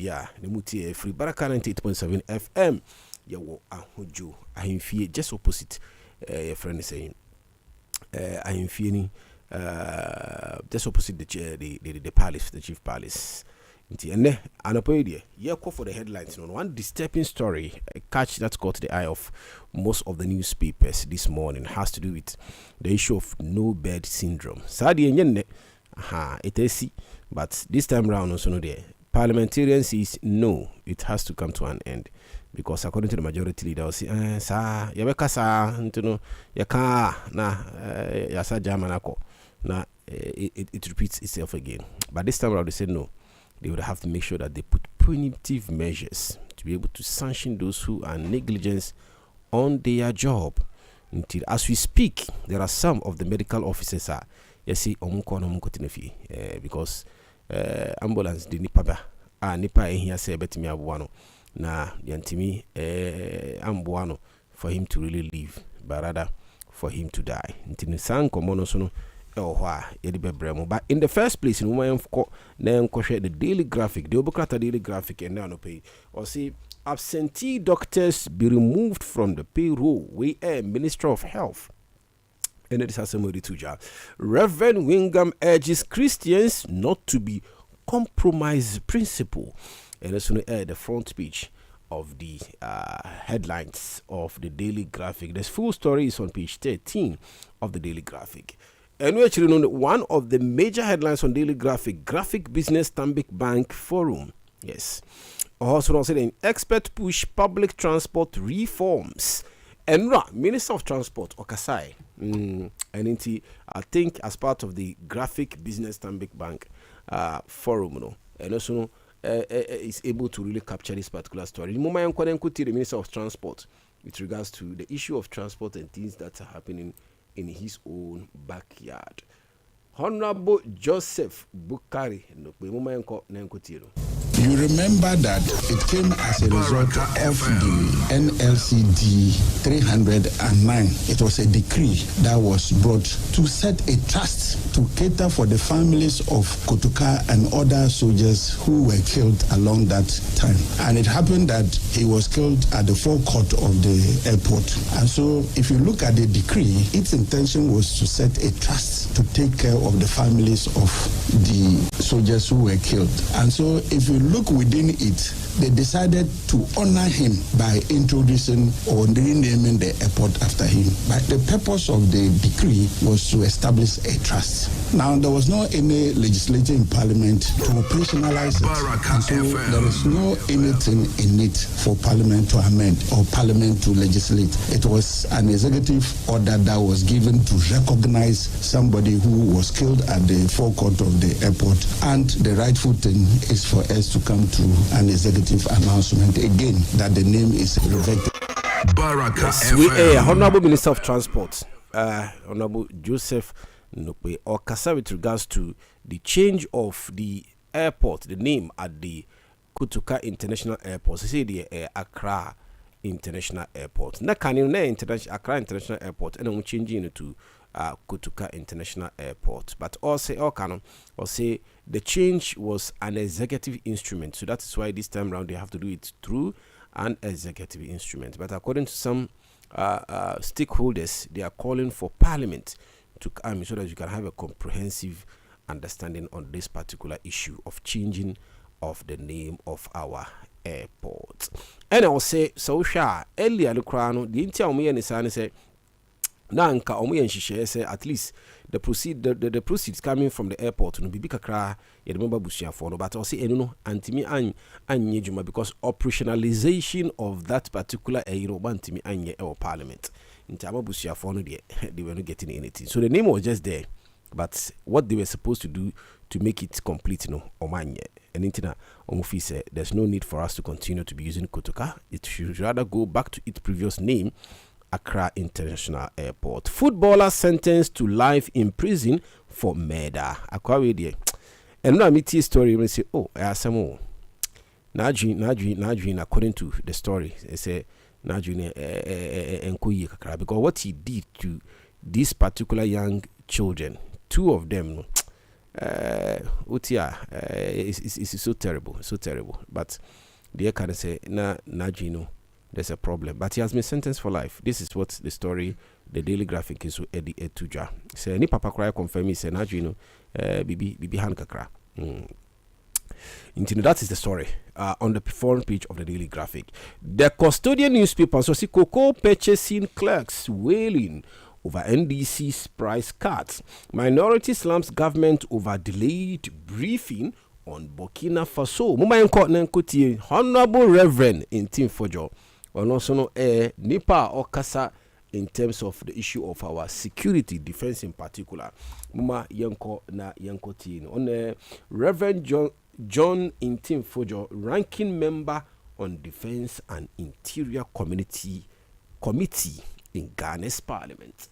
bia ne mutie free Baraka 98.7 FM yawo ahojo ahemfie just opposite your friend is saying ahemfie ni just opposite the palace, the chief palace. And Anopoedia, yeah, call for the headlines. One disturbing story, a catch that caught the eye of most of the newspapers this morning has to do with the issue of no bed syndrome. Sadi and it is, but this time round, also no there. Parliamentarians says no, it has to come to an end because according to the majority leader, say, sir, yabeka sa, you yaka na yasa jamanako na it repeats itself again. But this time around, they said no. They would have to make sure that they put punitive measures to be able to sanction those who are negligent on their job. Until as we speak, there are some of the medical officers are because ambulance the nipa nipa here say betimi abuano na yantimi ambuano for him to really live, but rather for him to die. Until san komono sono. But in the first place, in the Daily Graphic, the Obokrata Daily Graphic, and now no pay or see absentee doctors be removed from the payroll. We are Minister of Health. And it has somebody to job. Reverend Wingham urges Christians not to be compromised principle. And that's going to air the front page of the headlines of the Daily Graphic. The full story is on page 13 of the Daily Graphic. And we actually know one of the major headlines on Daily Graphic, Graphic Business Stanbic Bank Forum. Yes. Also saying expert push public transport reforms. And Minister of Transport, Okasai. And I think as part of the Graphic Business Stanbic Bank Forum, and also is able to really capture this particular story. The moment the Minister of Transport with regards to the issue of transport and things that are happening in his own backyard. Honorable Joseph Bukari. You remember that it came as a result of the NLCD 309. It was a decree that was brought to set a trust to cater for the families of Kotuka and other soldiers who were killed along that time. And it happened that he was killed at the forecourt of the airport. And so if you look at the decree, its intention was to set a trust to take care of the families of the soldiers who were killed. And so if you look within it, they decided to honor him by introducing or renaming the airport after him. But the purpose of the decree was to establish a trust. Now, there was no any legislature in Parliament to operationalize it. And so there is no anything in it for Parliament to amend or Parliament to legislate. It was an executive order that was given to recognize somebody who was killed at the forecourt of the airport. And the rightful thing is for us to come to an executive announcement again that the name is revoked. Baraka FM. Honorable Minister of Transport, Honorable Joseph Nokwe Okasa with regards to the change of the airport, the name at the Kotuka International Airport. They say the Accra International Airport. Na kanine International Accra International Airport, and I'm changing it to Kotuka International Airport. But also the change was an executive instrument, so that is why this time around they have to do it through an executive instrument. But according to some stakeholders, they are calling for Parliament to come so that you can have a comprehensive understanding on this particular issue of changing of the name of our airport. And I will say, so earlier the crown, the intel say Nanka omuye say at least the proceeds coming from the airport no bibi kakra ye remember busia for no, but I say enu no antimi anye juma because operationalization of that particular antimi anye or parliament ntama busia for no they were not getting anything, so the name was just there, but what they were supposed to do to make it complete no omanye and intina omufi said there's no need for us to continue to be using Kotoka. It should rather go back to its previous name, Accra International Airport. Footballer sentenced to life in prison for murder. Akwa and now meet his story and say, oh, I have some more. Najin, according to the story, they say Najin enkoyi kakra because what he did to these particular young children, two of them, Utia, it's so terrible, so terrible. But the can say, Najino, there's a problem. But he has been sentenced for life. This is what the story, the Daily Graphic is Eddie Etuja. Say, ni papa cry confirm me, say, Najino, Bibi Hankakra. That is the story on the front page of the Daily Graphic. The custodian newspaper, so see cocoa purchasing clerks wailing over NDC's price cuts. Minority slums government over delayed briefing on Burkina Faso. Honorable Reverend in Team Fojo. Also no Nipa Okasa in terms of the issue of our security, defense in particular. Muma Yanko na Yanko Tino. On Reverend John Intim Fojo, ranking member on Defense and Interior Committee in Ghana's Parliament.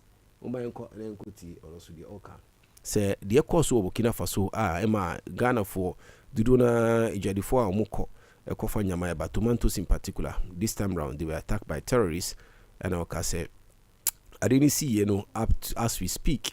Say the course of Burkina Faso Emma Ghana for Duduna Ijadifo Amuko Ekofa Nyamaya Batumantos in particular. This time round they were attacked by terrorists, and I say I didn't see up to, as we speak.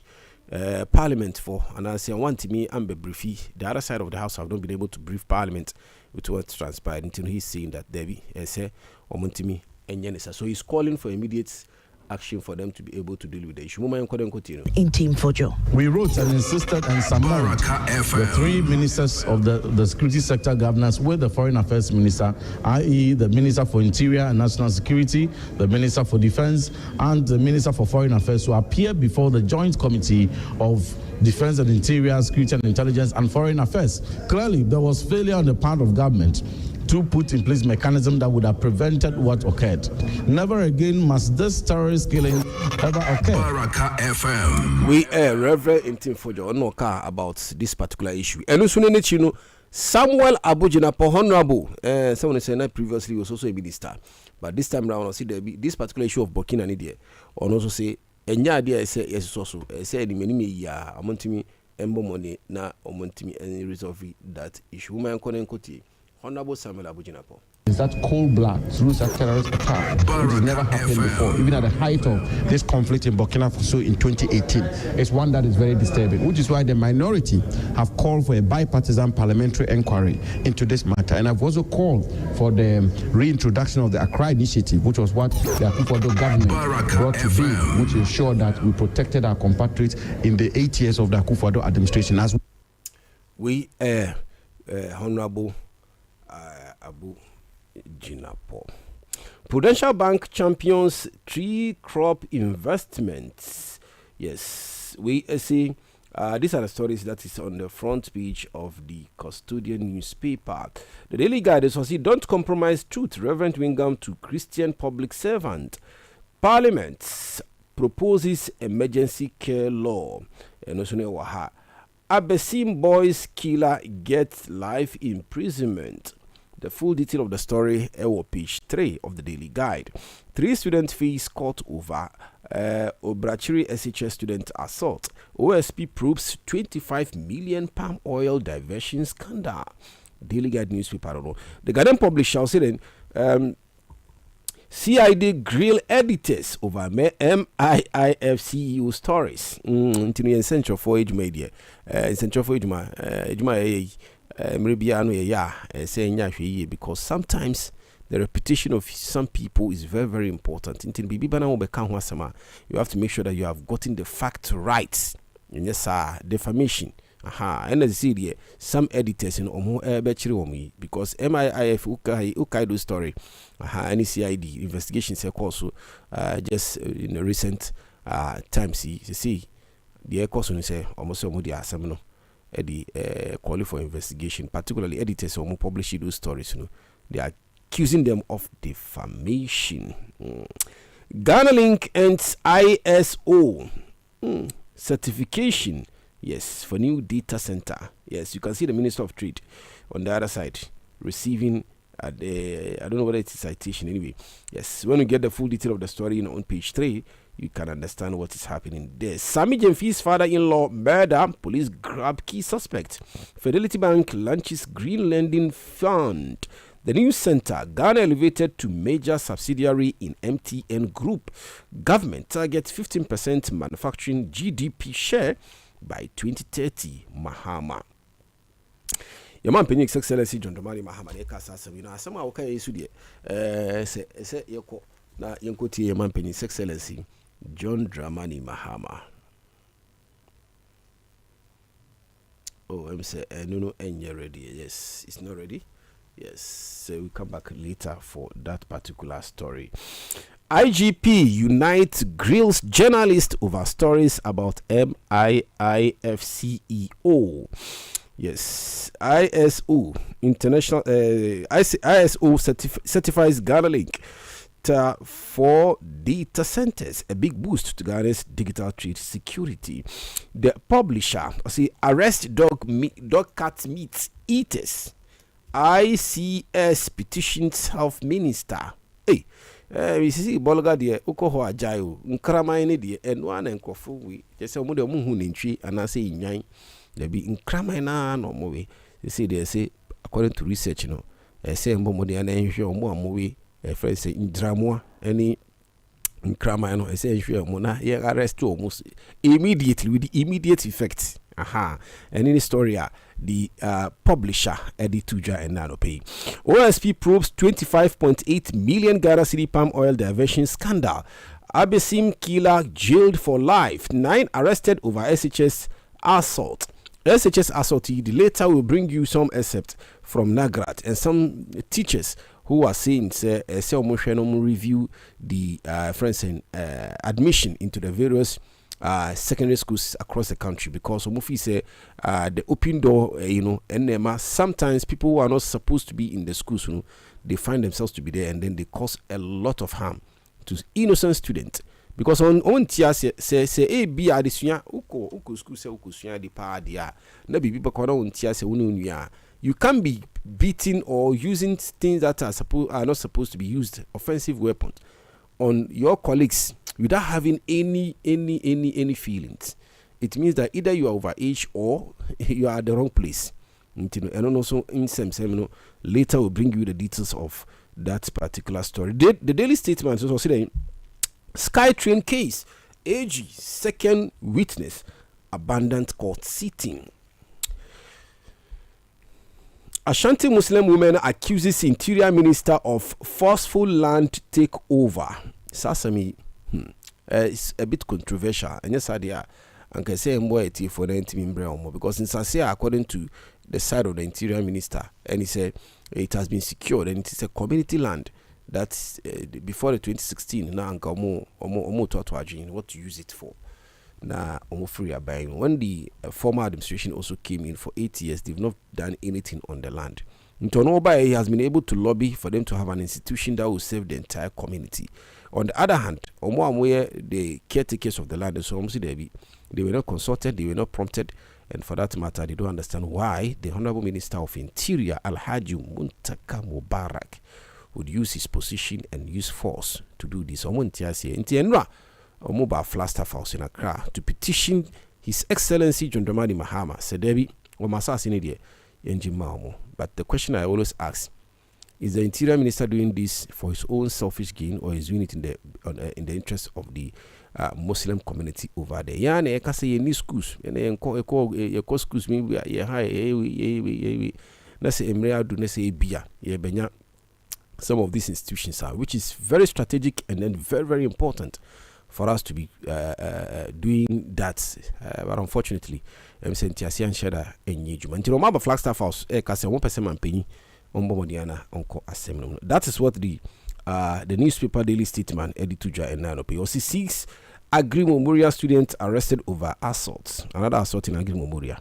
Parliament for, and I say I want me and be briefy. The other side of the house have not been able to brief Parliament with what's transpired until he's saying that Debbie say Omontimi and Yenisa. So he's calling for immediate action for them to be able to deal with the issue. In Team Fojo, we wrote and insisted and summoned the three ministers of the security sector governors with the foreign affairs minister, i.e. the minister for interior and national security, the minister for defense, and the minister for foreign affairs to appear before the joint committee of defense and interior, security and intelligence, and foreign affairs. Clearly, there was failure on the part of government to put in place mechanism that would have prevented what occurred. Never again must this terrorist killing ever occur. Baraka FM. We Reverend Intim Fojo no car about this particular issue. And also Samuel Abujinapo Honorable. Someone said previously was also a minister, but this time around I see this particular issue of Burkina Nidia. Or also say enya idea say yes also say the many ya amontimi embo money na omontimi and resolve that issue. Woman konenkoti. Honorable Samuel Abujinapo. Is that cold blood through a terrorist attack, which has never happened before, even at the height of this conflict in Burkina Faso in 2018. It's one that is very disturbing, which is why the minority have called for a bipartisan parliamentary inquiry into this matter. And I've also called for the reintroduction of the Accra Initiative, which was what the Akufo-Addo government brought to be, which ensured that we protected our compatriots in the 8 years of the Akufo-Addo administration. As we Honorable Abu Jinapo. Prudential Bank champions tree crop investments. Yes, we see these are the stories that is on the front page of the custodian newspaper. The Daily Guide is also don't compromise truth. Reverend Wingham to Christian public servant. Parliament proposes emergency care law. And also Waha. Abesim boys killer gets life imprisonment. The full detail of the story on page 3 of the Daily Guide. 3 student fees caught over Obrachiri SHS student assault. OSP probes 25 million palm oil diversion scandal. Daily Guide newspaper. I don't know. The Guardian publisher say then CID grill editors over MIIF CEO stories. In Central for Age Media. Central for Age because sometimes the reputation of some people is very, very important. You have to make sure that you have gotten the fact right. Yes, defamation. And as I see some editors in because MIIF Ukaido story, any CID investigation also just in the recent times. You see, the course when say almost some calling for investigation, particularly editors who publish those stories, they are accusing them of defamation. Ghana Link and ISO certification, yes, for new data center. Yes, you can see the Minister of Trade on the other side receiving I don't know whether it's a citation anyway. Yes, when you get the full detail of the story on page 3, you can understand what is happening there. Sami Jemfi's father-in-law murder. Police grab key suspect. Fidelity Bank launches green lending fund. The new center, Ghana elevated to major subsidiary in MTN Group. Government targets 15% manufacturing GDP share by 2030. Mahama. Your man Penix Excellency John Dramani Mahama, the Casa, you know, some okay, Sudi, say, Yoko, na Yankoti, your man Penix Excellency John Dramani Mahama. Oh, I'm saying, no, and you're ready. Yes, it's not ready. Yes, so we'll come back later for that particular story. IGP unites grills journalists over stories about MIIF CEO. Yes, ISO International ISO certifies Ghana Link for data centers, a big boost to Ghana's digital trade security. The publisher, arrest dog cat meat eaters. ICS petitions health minister. Hey, we see Bolga de Okoho Ajayo, Nkramai de and one and Kofu. We just a mother moon in tree and I say in Yan. There be Nkramai na no movie. They say according to research, you know, I say Mbomodi and ensure more movie. A friend say in drama any Nkramai no, I say ensure mona ye arrest almost immediately with the immediate effect. And in the story, the publisher Eddie Tuja and Nanope. OSP probes 25.8 million Ghana cedi palm oil diversion scandal. Abesim killer jailed for life. 9 arrested over SHS assault. SHS assault. The later will bring you some excerpt from Nagrat and some teachers who are saying say review the friends and admission into the various secondary schools across the country, because Omufi say the open door, and sometimes people who are not supposed to be in the schools, they find themselves to be there, and then they cause a lot of harm to innocent students. Because on tia say a be adisunya uko school say uko sunya di pa dia na bibi ba kono on tia say ununya. You can't be beating or using things that are not supposed to be used, offensive weapons, on your colleagues without having any feelings. It means that either you are overage or you are at the wrong place. And also in some later will bring you the details of that particular story. The Daily Statement also saying Skytrain case, AG second witness abandoned court sitting. Ashanti Muslim woman accuses Interior Minister of forceful land takeover. Sasami, it's a bit controversial. And yes, idea, and can say more for the intimate because in Sasia, according to the side of the Interior Minister, and he said it has been secured and it is a community land that before the 2016 now what to use it for. Now, when the former administration also came in for 8 years, they've not done anything on the land. Ntonoba, he has been able to lobby for them to have an institution that will serve the entire community. On the other hand, the caretakers of the land, so they were not consulted, they were not prompted, and for that matter, they don't understand why the Honorable Minister of Interior, Alhaji Muntaka Mubarak, would use his position and use force to do this. A mobile Flagstaff House in Accra to petition His Excellency John Dramani Mahama said Debbie or Masasi Yenjimamo. But the question I always ask is the Interior Minister doing this for his own selfish gain, or is doing it in the interest of the Muslim community over there? Yani I can say any schools and then schools maybe let's say Emrea do let's say Bia Benya. Some of these institutions are, which is very strategic and then very, very important for us to be doing that. But unfortunately, I'm saying Tiasian Shada and Yijum. Until Maba Flagstaff House, Kasa 1% man penny on Bomodiana Uncle Assembly. That is what the newspaper Daily Statement, Edituja and Nanope. Also, 6 Agri Memorial students arrested over assaults. Another assault in Agri Memorial.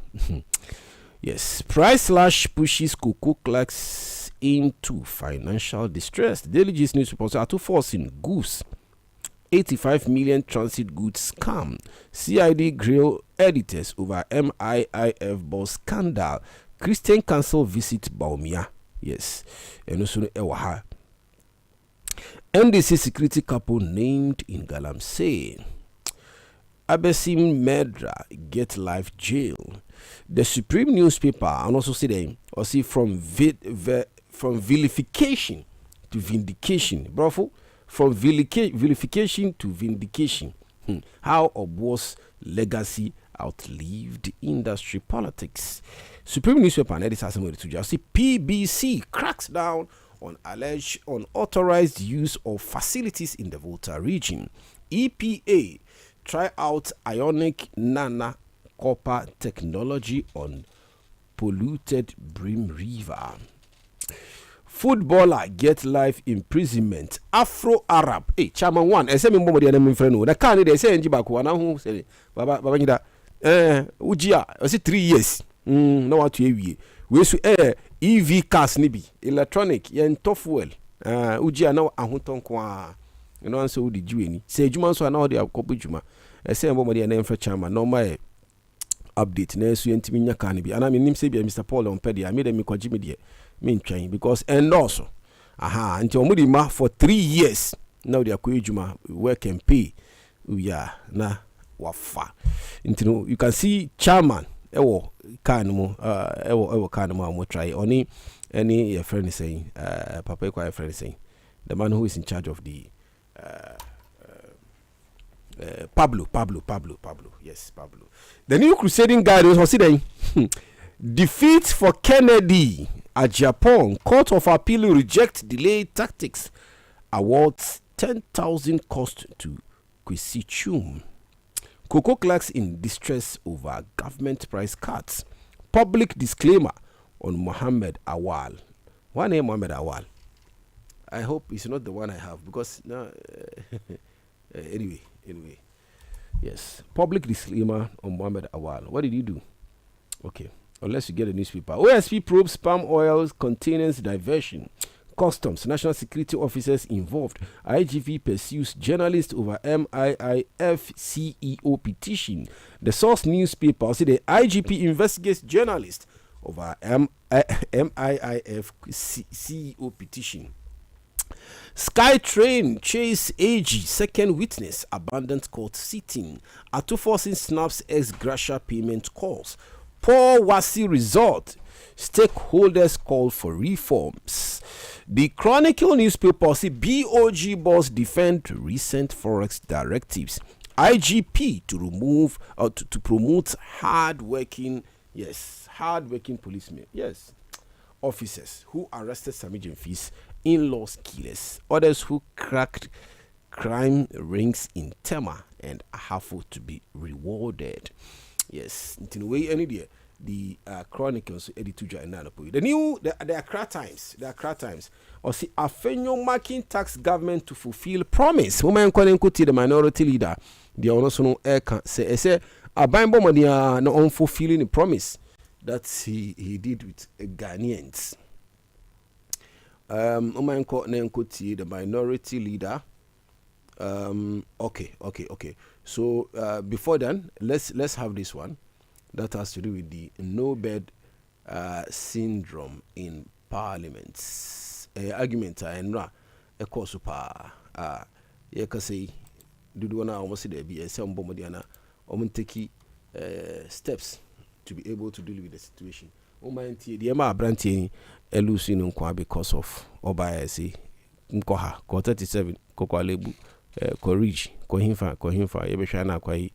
Yes, price slash pushes cocoa clerks into financial distress. The Daily Gist newspaper are to forcing goose. 85 million transit goods scam. CID grill editors over MIIF boss scandal. Christian Council visit Baumia. Yes. And also Ewaha. NDC security couple named in Galamsey. Abesim Medra get life jail. The Supreme newspaper and also say them or see from vilification to vindication. Bravo. From vilification to vindication. How Obo's legacy outlived industry politics. Supreme newspaper and editors to just see PBC cracks down on alleged unauthorized use of facilities in the Volta region. EPA try out ionic nano copper technology on polluted Brim River. Footballer get life imprisonment. Afro-Arab. Hey, Chairman one. I say me mbo de friend no. The can dey say nji back wana hu say baba nyida. Ujia. I say 3 years. No what to ewie. We so EV cars ni bi. Electronic yen to fuel. Ujia na ahoton kwa. You know so di jiwe ni. Say juma so na dey akopo juma. I say mbo de na friend chairman normal update na so yentimi nya kan bi. Ana me nim say bi Mr. Paul on pedi. I made me kwaji me de. Mean train because and also until Mudima for 3 years now they are Juma work and pay na wafa you can see chairman ewo kanmo ewo kanmo mo try only any your friend is saying papa your friend is saying the man who is in charge of the Pablo, yes, Pablo. The new crusading guy was considering defeat for Kennedy at Japan. Court of Appeal reject delayed tactics. Awards 10,000 cost to Kwesi. Cocoa clerks in distress over government price cuts. Public disclaimer on Mohammed Awal. One name Mohammed Awal. I hope it's not the one I have because no. Anyway. Yes. Public disclaimer on Mohammed Awal. What did he do? Okay. Unless you get a newspaper. OSP probes palm oil containers diversion. Customs, national security officers involved. IGP pursues journalist over MIIF CEO petition. The source newspaper said the IGP investigates journalist over MIIF CEO petition. SkyTrain chase AG second witness abandoned court sitting. Atuforcing snaps ex gratia payment calls. Poor Wasi result. Stakeholders call for reforms. The Chronicle newspaper say BOG boss defend recent forex directives. IGP to remove or to promote hard-working policemen. Yes, officers who arrested Samijin Fees, in-laws killers, others who cracked crime rings in Tema and Ahafo to be rewarded. Yes, in a way, any day the Chronicles edituja and Nanapo. The Accra Times. Or see Afenyo marking tax government to fulfill promise. Woman calling kuti the minority leader. The also no air can say Abambo Mania no unfulfilling the promise that he did with Ghanaians. Woman calling kuti the minority leader. Okay. So before then, let's have this one that has to do with the no bed syndrome in parliament. Argument and a course super. You can say, do one almost there be a some bombardiana or take steps to be able to deal with the situation. Oh my auntie, the Emma Branty elusin unkwa because of Obaisi Nkoha, 37, Cocoa Lebu. Corrige, Kohimfa, Ebeshana Kwai,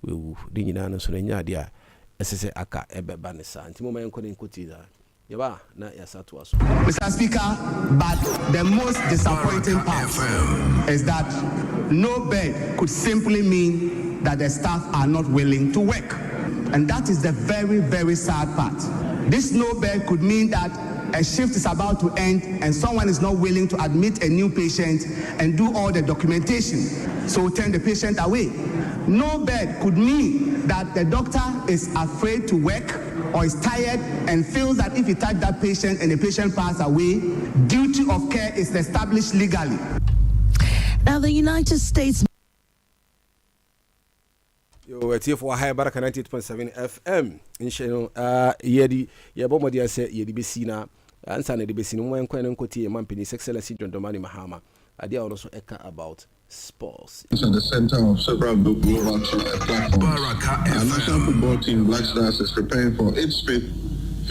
we didn't answer any idea. As Aka Ebebanesa, and Timo Mancodin Kutida. Yaba, not Yasatu. Mr. Speaker, but the most disappointing part is that no bed could simply mean that the staff are not willing to work. And that is the very, very sad part. This no bed could mean that a shift is about to end and someone is not willing to admit a new patient and do all the documentation, so turn the patient away. No bed could mean that the doctor is afraid to work or is tired and feels that if he touch that patient and the patient pass away, duty of care is established legally. Now the United States... It's here for high Baraka 98.7 FM. In Shano, Yedi, Yabomodia said Yedi Bessina, and Sunday the Bessin, one Quenen Coty, and Mampini, Excellency John Domani Mahama. Idea also echo about sports. It's at the center of several global platforms. Baraka Our national football team, Black Stars, is preparing for its fifth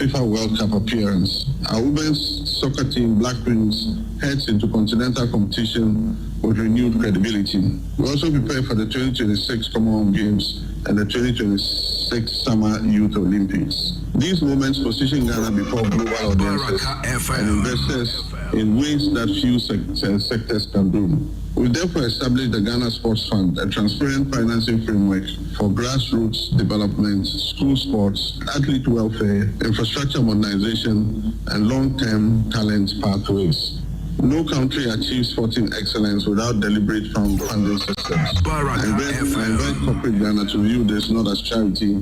FIFA World Cup appearance. Our women's soccer team, Black Queens, heads into continental competition with renewed credibility. We also prepare for the 2026 Commonwealth Games and the 2026 Summer Youth Olympics. These moments position Ghana before global audiences and investors in ways that few sectors can do. We therefore established the Ghana Sports Fund, a transparent financing framework for grassroots development, school sports, athlete welfare, infrastructure modernization, and long-term talent pathways. No country achieves sporting excellence without deliberate funding systems. I invite corporate Ghana to view this not as charity,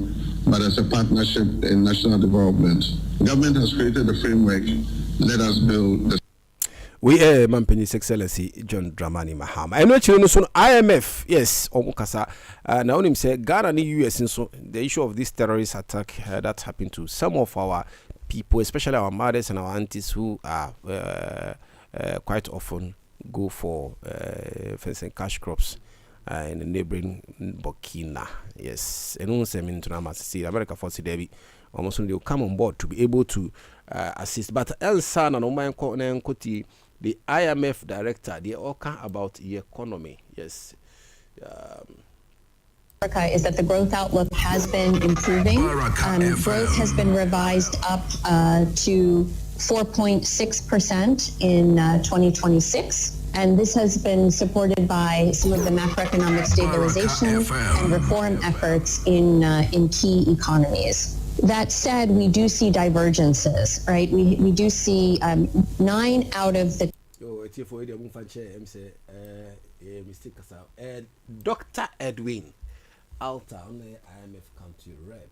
but as a partnership in national development. Government has created a framework. Let us build the we Mampenny's Excellency John Dramani Mahama. I know you know IMF, yes, Omukasa. Now him say Ghana and US and so the issue of this terrorist attack that happened to some of our people, especially our mothers and our aunties who are quite often go for fencing cash crops in the neighboring Burkina. Yes, and also mean to see America for Debbie. Almost they will come on board to be able to assist. But El San and Oman Koti, the IMF director, they all care about the economy. Yes. Baraka is that the growth outlook has been improving. Growth has been revised up to 4.6% in 2026. And this has been supported by some of the macroeconomic stabilization and reform efforts in key economies. That said, we do see divergences, right? We do see 9 out of the... Dr. Edwin Alta on the IMF country rep.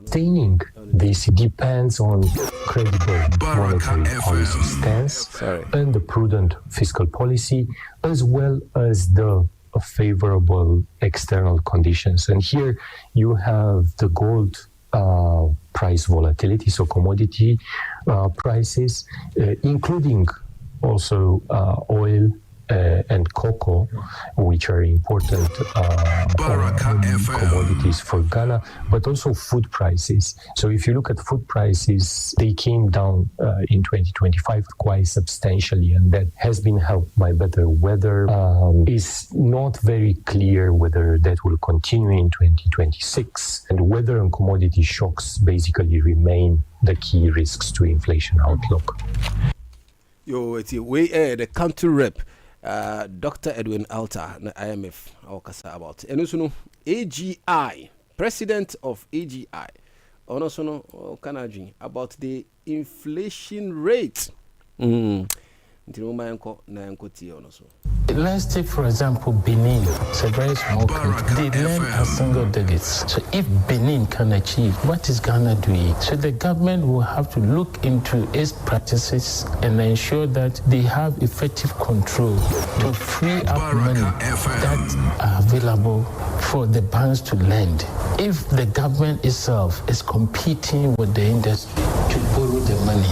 Sustaining this depends on credible monetary policy stance and the prudent fiscal policy, as well as the favorable external conditions. And here you have the gold price volatility, so commodity prices, including also oil and cocoa, which are important commodities for Ghana, but also food prices. So if you look at food prices, they came down in 2025 quite substantially, and that has been helped by better weather. It's not very clear whether that will continue in 2026, and weather and commodity shocks basically remain the key risks to inflation outlook. The country rep, Dr. Edwin Alta, the IMF, I'll about. And also, AGI, president of AGI, also Kanajin, about the inflation rate. Let's take, for example, Benin. It's a very small country. They lend a single digits. So if Benin can achieve, what is Ghana doing? So the government will have to look into its practices and ensure that they have effective control to free up money that are available for the banks to lend. If the government itself is competing with the industry to borrow the money,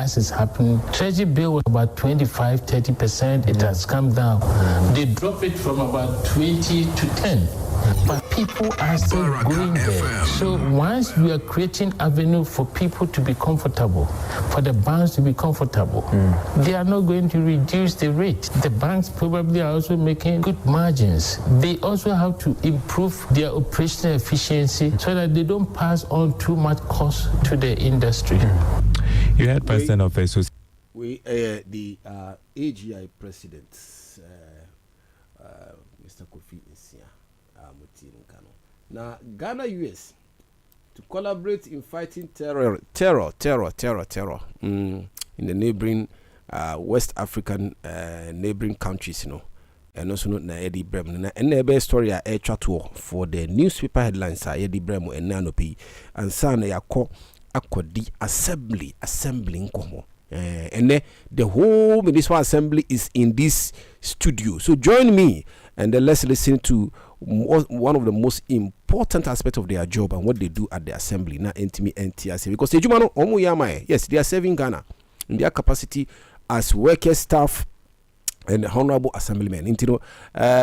as is happening, Treasury bill was about 25-30%. It has come down. They drop it from about 20 to 10. But people are still going there. So once we are creating avenue for people to be comfortable, for the banks to be comfortable, they are not going to reduce the rate. The banks probably are also making good margins. They also have to improve their operational efficiency so that they don't pass on too much cost to the industry. You had President of the AGI President, Mr. Kofi Nsia. Now, Ghana US to collaborate in fighting terror in the neighboring West African neighboring countries, you know, and also not na Eddie Brem. And the best story I chat for the newspaper headlines are Eddie Brem and Nanopi and Sana Yako Akodi assembling Komo. And the whole municipal assembly is in this studio. So join me and then let's listen to one of the most important aspects of their job and what they do at the assembly. Now, NTRC, because yes, they are serving Ghana in their capacity as workers, staff, and honorable assemblyman intino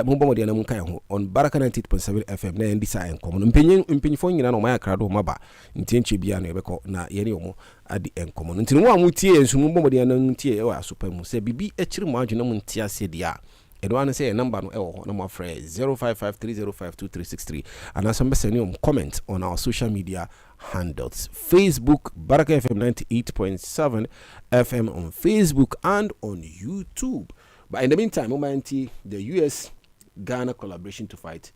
mumbo de na munka ho on Baraka 98.7 FM na ndi sa enkom no mpenyifo nyina no ma krado maba ntenche bia no ebeko na ye ne omo adi enkom no ntino mo amutie ensu mumbo de na ntie e wa super mu se bibi echiri mo adwena mu ntia ase dia edo an say number no e wo na mo afre 0553052363 and asem be send comment on our social media handles. Facebook Baraka FM 98.7 FM on Facebook and on YouTube. But in the meantime, the US Ghana collaboration to fight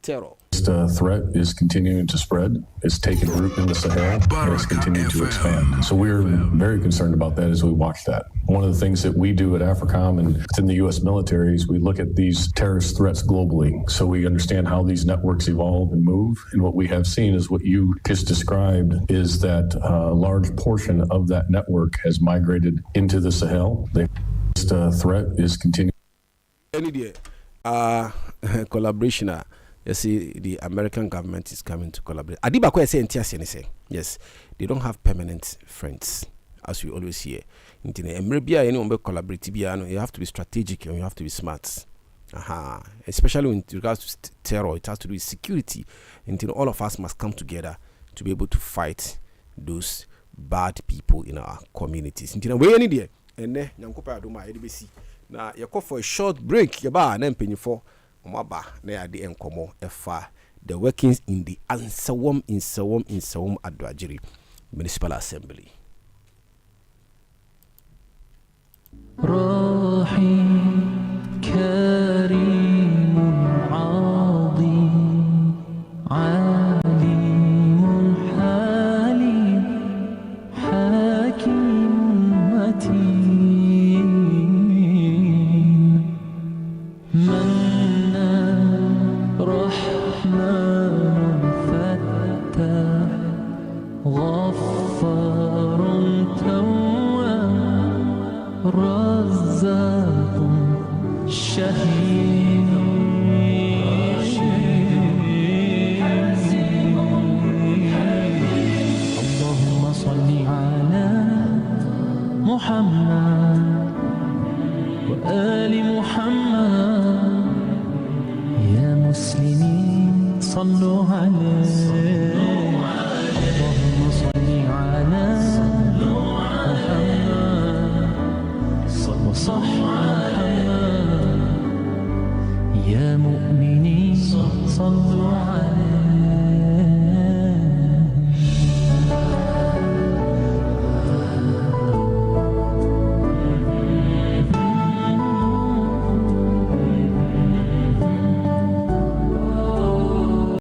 terror. The threat is continuing to spread. It's taken root in the Sahel and it's continuing to expand. So we're very concerned about that as we watch that. One of the things that we do at AFRICOM and in the U.S. military is we look at these terrorist threats globally. So we understand how these networks evolve and move. And what we have seen is what you just described is that a large portion of that network has migrated into the Sahel. The threat is continuing. Any day, collaboration. You see, the American government is coming to collaborate. Adibako say, yes, they don't have permanent friends, as we always hear. Collaborate, you have to be strategic and you have to be smart. Especially in regards to terror, it has to do with security. All of us must come together to be able to fight those bad people in our communities. And then, now you call for a short break. You buy an penny for. The workings in the Ansawam Adwajiri Municipal Assembly. يا مؤمنين صلوا عليه